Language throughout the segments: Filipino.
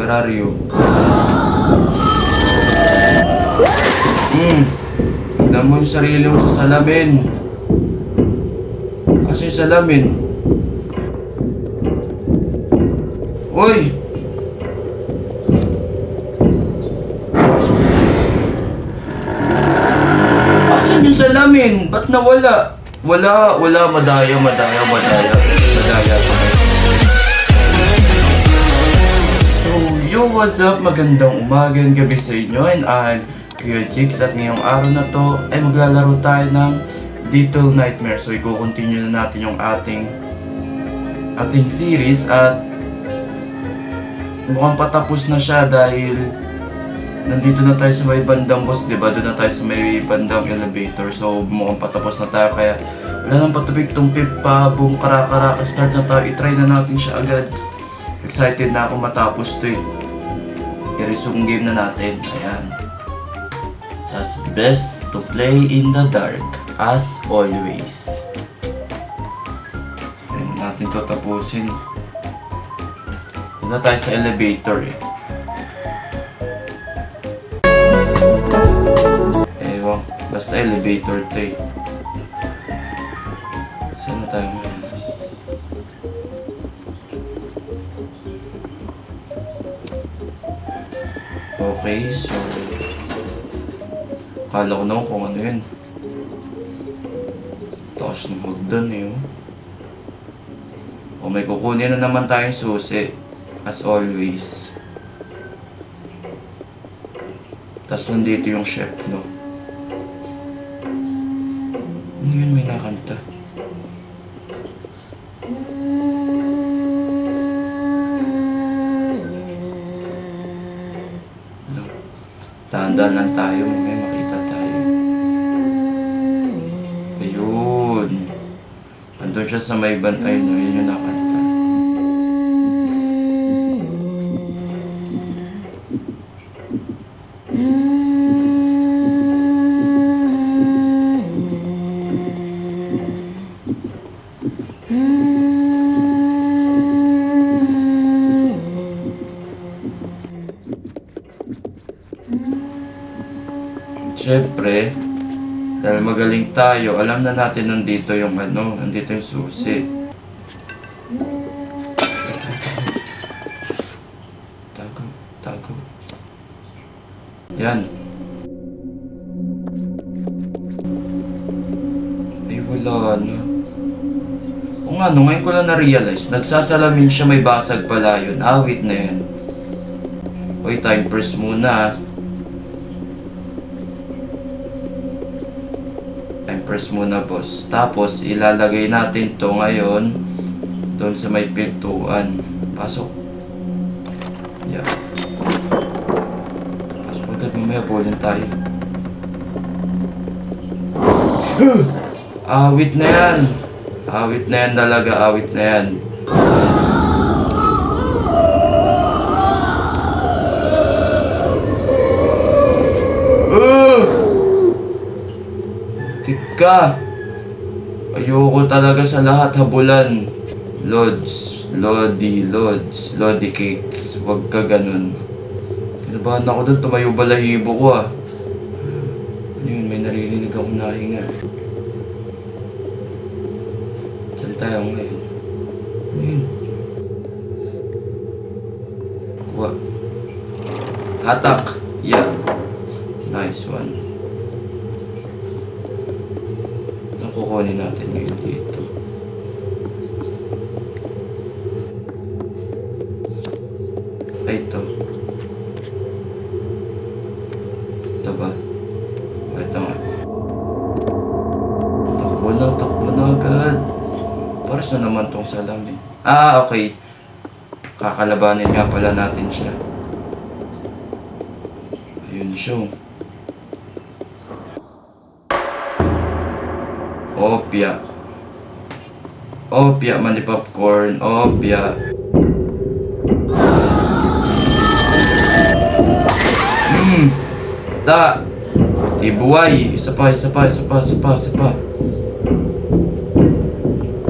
Where are you? Tignan mo yung sarili mo sa salamin. Kasi yung salamin. Uy! Asan yung salamin? Ba't nawala? Wala, madaya. So, yo, what's up? Magandang umaga and gabi sa inyo, and I'm Kuya Jigs, at ngayong araw na to ay maglalaro tayo ng Little Nightmares. So, i-continue na natin yung ating series, at mukhang patapos na siya dahil nandito na tayo sa may bandang boss, diba? Doon na tayo sa may bandang elevator. So, mukhang patapos na tayo, kaya wala nang patubig tong pip pa. Boom, karakara, start na tayo. I-try na natin siya agad. Excited na ako matapos to eh. I-resume game na natin. Ayan. Just best to play in the dark, as always. Ayan natin to tapusin. Doon na tayo sa elevator eh. Ewan, basta elevator to eh. Saan na tayo ngayon? Okay, so akala ko naman kung ano yun. Taas ng hagdan eh. O may kukunin na naman tayong susi, as always. Tapos nandito yung chef, no? Ano yun, may nakanta? No. Tandaan lang tayo, may makita tayo. Ayun. Andun siya sa may bantay, no? Yun yung nakanta. Siyempre, dahil magaling tayo, alam na natin nandito yung nandito yung susi. Tago. Yan. Ay, wala na. O nga, no, ngayon ko lang na-realize, nagsasalamin siya, may basag pala yun. Awit na yan. Uy, time press muna. Press muna boss. Tapos ilalagay natin to ngayon doon sa may pintuan. Pasok. Yeah. Pasok agad, mamaya bulin tayo. Awit na yan. Awit na yan talaga. Awit na yan. Ka! Ayoko talaga sa lahat habulan. Lodi cakes. Huwag ka ganun. Kinabahan ako doon, tumayo balahibo ko ah. Ano yun, may naririnig akong nahinga. Saan tayo ngayon? Ano yun? Kuha. Hatak! Yeah. Nice one. Kukunin natin ngayon dito. Ay, ito. Ito ba? O, ito nga. Takbo na agad. Para sa naman tong salamin. Ah, okay. Kakalabanin nga pala natin siya. Ayun siya. Opya, mani popcorn, opya. Ibuhay. Isa pa.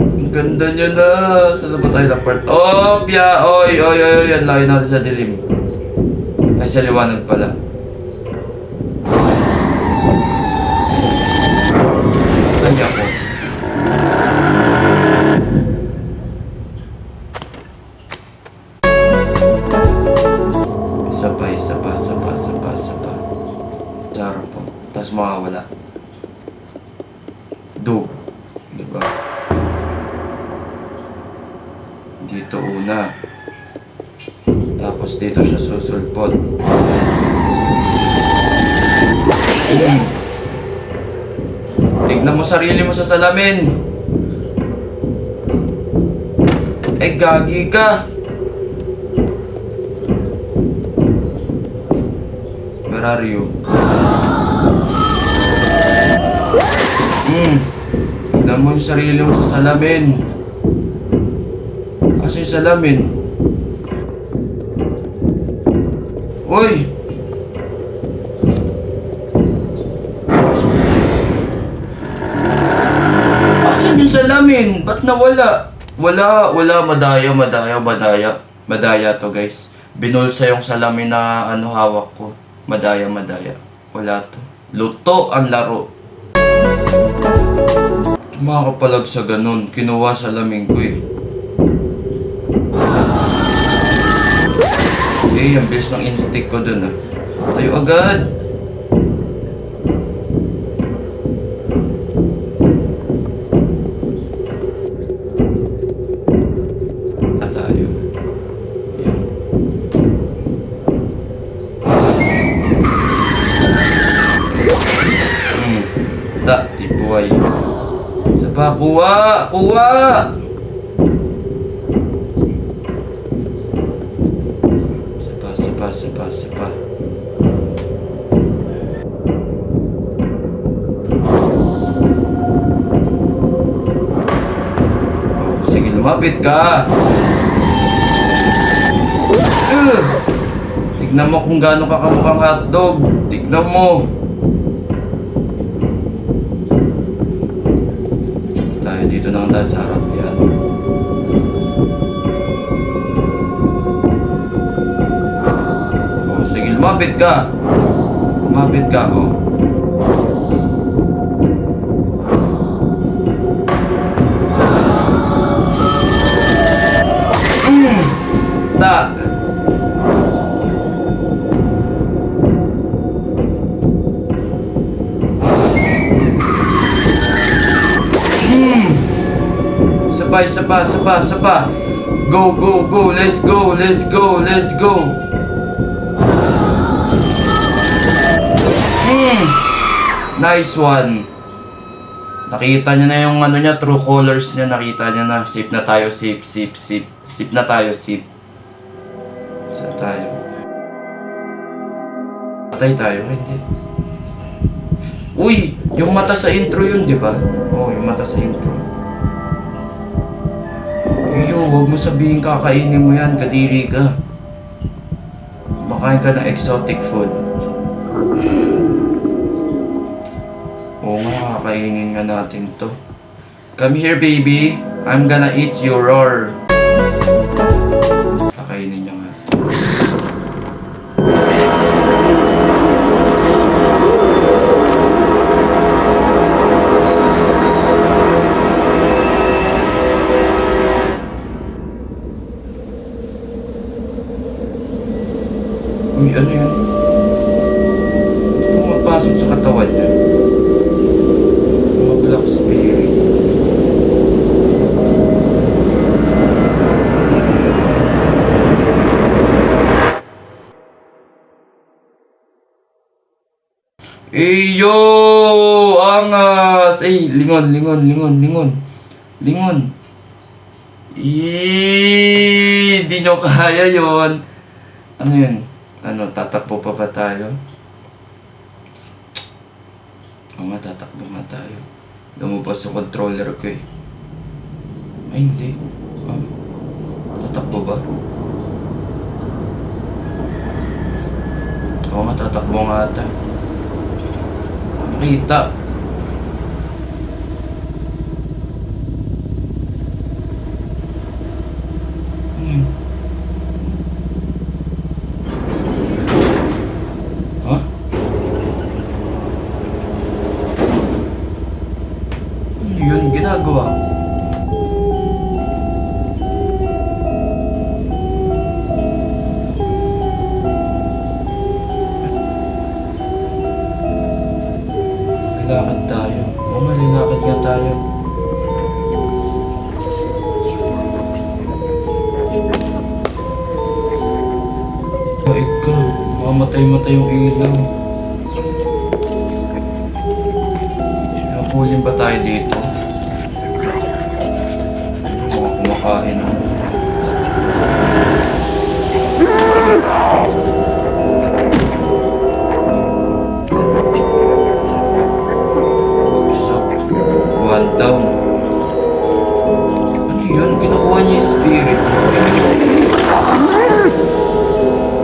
Ang ganda niya na. Saan na ba tayo na part? Opya, oy, yan layo natin sa dilim. Ay, sa liwanag pala. Kanya ko. Isa pa, isa pa, isa pa, isa pa, isa pa. Saro po. Tapos mawawala. Dug. Diba? Dito una. Tapos dito siya susulpot. Tignan mo sarili mo sa salamin. Eh, gagi ka. Where are you? Tignan mo yung sarili mo sa salamin. Kasi yung salamin. Uy! Asan yung salamin? Ba't nawala? Wala, madaya to guys. Binulsa yung salamin na hawak ko. Madaya. Wala to. Luto ang laro. Makapalag sa ganun. Kinuha salamin ko eh. Eh, ang bilis ng instinct ko dun ah. Tayo agad. Tayo. Yan. Tibuhay. Sapa, kuha! Sapa. Oh, sige, lumapit ka. Tignan mo kung gaano ka kamukhang hotdog. Tignan mo. Tayo dito na tayo sa harap yan. Sige, lumapit ka, oh. Ta. Sapa. Go. Let's go. Nice one. Nakita niya na yung niya, true colors niya. Nakita niya na. Safe na tayo, safe. Safe na tayo, safe. Saan tayo? Patay tayo, hindi. Uy! Yung mata sa intro yun, di ba? Oo, yung mata sa intro. Iyo, huwag mo sabihin kakainin mo yan, kadiri ka. Makain ka ng exotic food. Oo nga, kakainin nga natin to. Come here, baby. I'm gonna eat your roar. Kakainin niya nga. Uy, ano yun? Pumapasok sa katawan niya. Mga black spirit. Eyo! Angas! Eh, lingon. Di nyo kaya yon. Ano yun? Tatakbo pa ba tayo? Oo nga, tatakbo nga tayo. Lumabas sa controller ko eh. Ay, hindi. Tatakbo ba? Oo nga, tatakbo nga ata. Nakita. daig ka. Mamatay-matay yung ilaw. Napulin ba tayo dito? Mga kumakain ako. One down. Ano yun? Kinukuha niya yung spirit.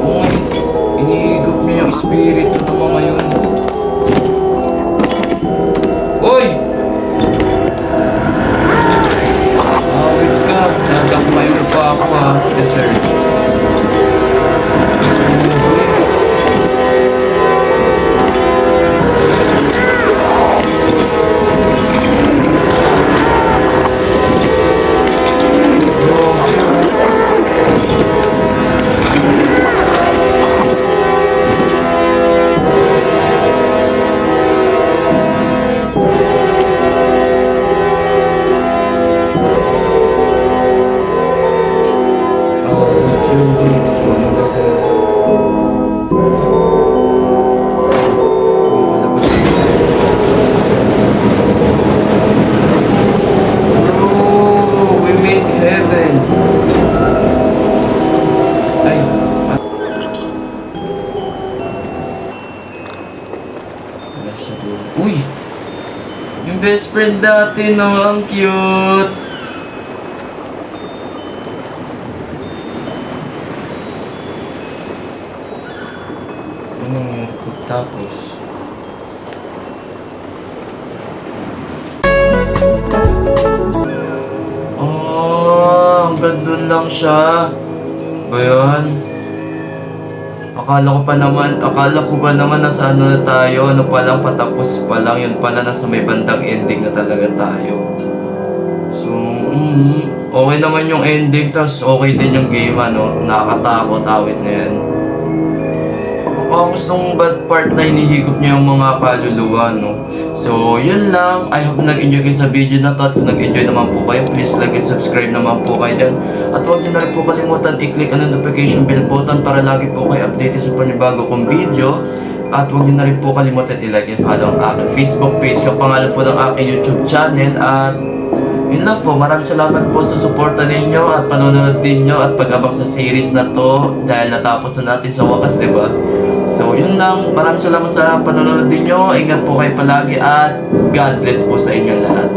Oo nga, iniigop niya yung spirit ng mga yun. Hoy! Awit ka. Nadakmay mo pa ako ha. Yes sir. Uy! Yung best friend dati, no? Ang cute! Ano nangyari pagtapos? Hanggang dun lang siya. Ba yun? Akala ko ba naman nasa ano na tayo, ano pa lang, patapos pa lang, yun pala nasa may bandang ending na talaga tayo. So, okay naman yung ending, tas okay din yung game, ano, nakakatakot, awit na yan. Ang gustong bad part na hinihigop niya yung mga kaluluwa, no? So, yun lang. I hope nag-enjoy kayo sa video na to. At kung nag-enjoy naman po kayo, please like and subscribe naman po kayo dyan. At huwag niyo na rin po kalimutan i-click ang notification bell button para lagi po kayo updated sa panibago kong video. At huwag niyo na rin po kalimutan i-like and follow ang aking Facebook page, kapangalan po ng aking YouTube channel. At yun lang po, maraming salamat po sa suporta ninyo at panonood din nyo at pag-abang sa series na to dahil natapos na natin sa wakas, diba? So yun lang, maraming salamat sa panonood ninyo, ingat po kayo palagi at God bless po sa inyo lahat.